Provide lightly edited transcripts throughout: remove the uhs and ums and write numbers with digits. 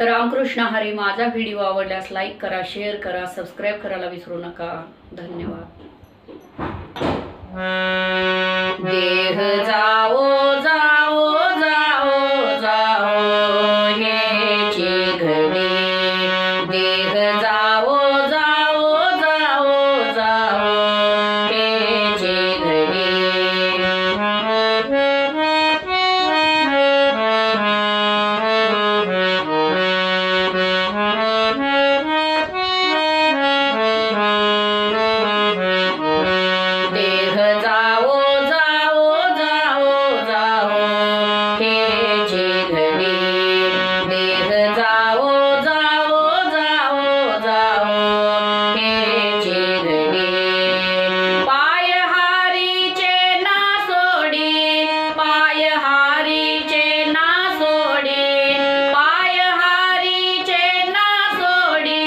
रामकृष्ण हरी. माझा व्हिडिओ आवडल्यास लाईक करा, शेअर करा, सबस्क्राईब करायला विसरू नका. धन्यवाद. देह जाओ जाओ जाओ जाओ हेची घडी. देह जाओ जाओ जाओ जाओ हेची घडी. देह जाओ जाओ जाओ जाओ हेची घडी. देह जाओ जाओ जाओ जाओ हेची घडी. पाय हारीचे ना सोडी, पाय हारीचे ना सोडी, पाय हारीचे ना सोडी,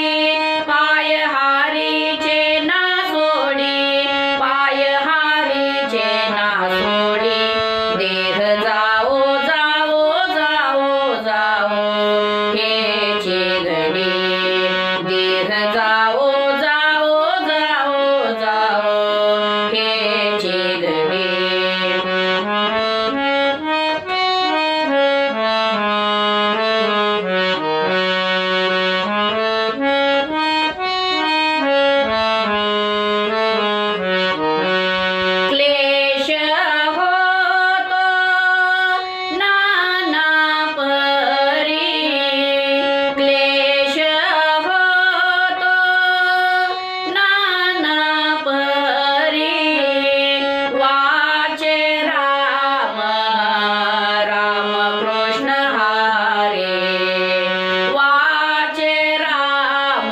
पाय हारीचे ना सोडी, पाय हारीचे ना सोडी. देह जाओ जाओ जाओ जाओ हेची घडी. देह जाओ जाओ जाओ जाओ हेची घडी. क्लेश होतो नाना परी, क्लेश होतो नाना परी. वाचे राम राम कृष्ण हरी. वाचे राम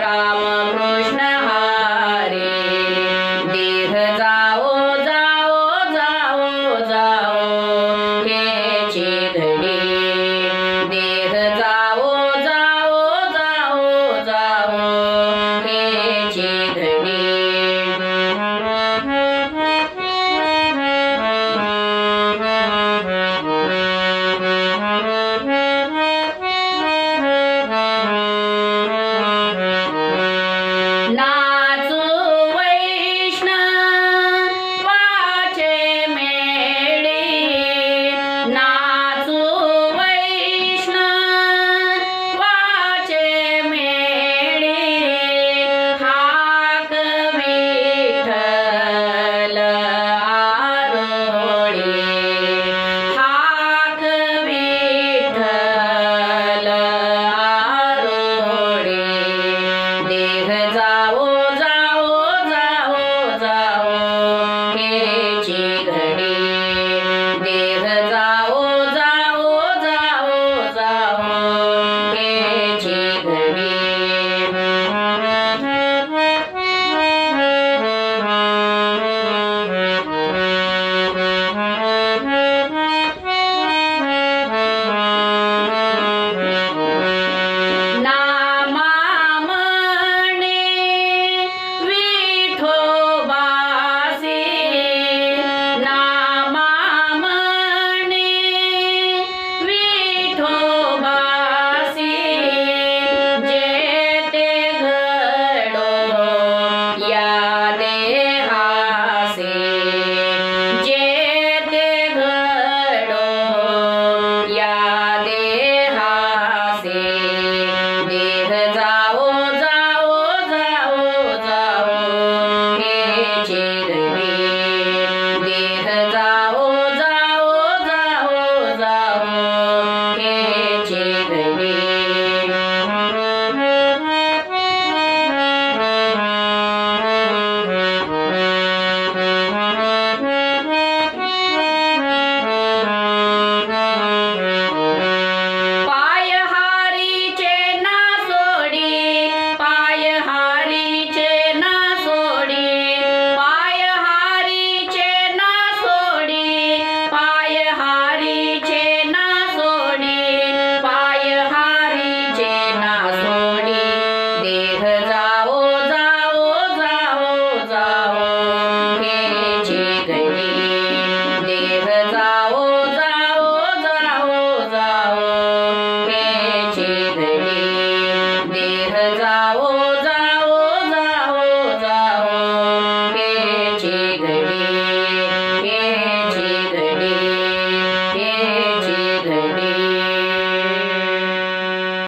राम कृष्ण हरी. देह जाओ जाओ जाओ जाओ हेची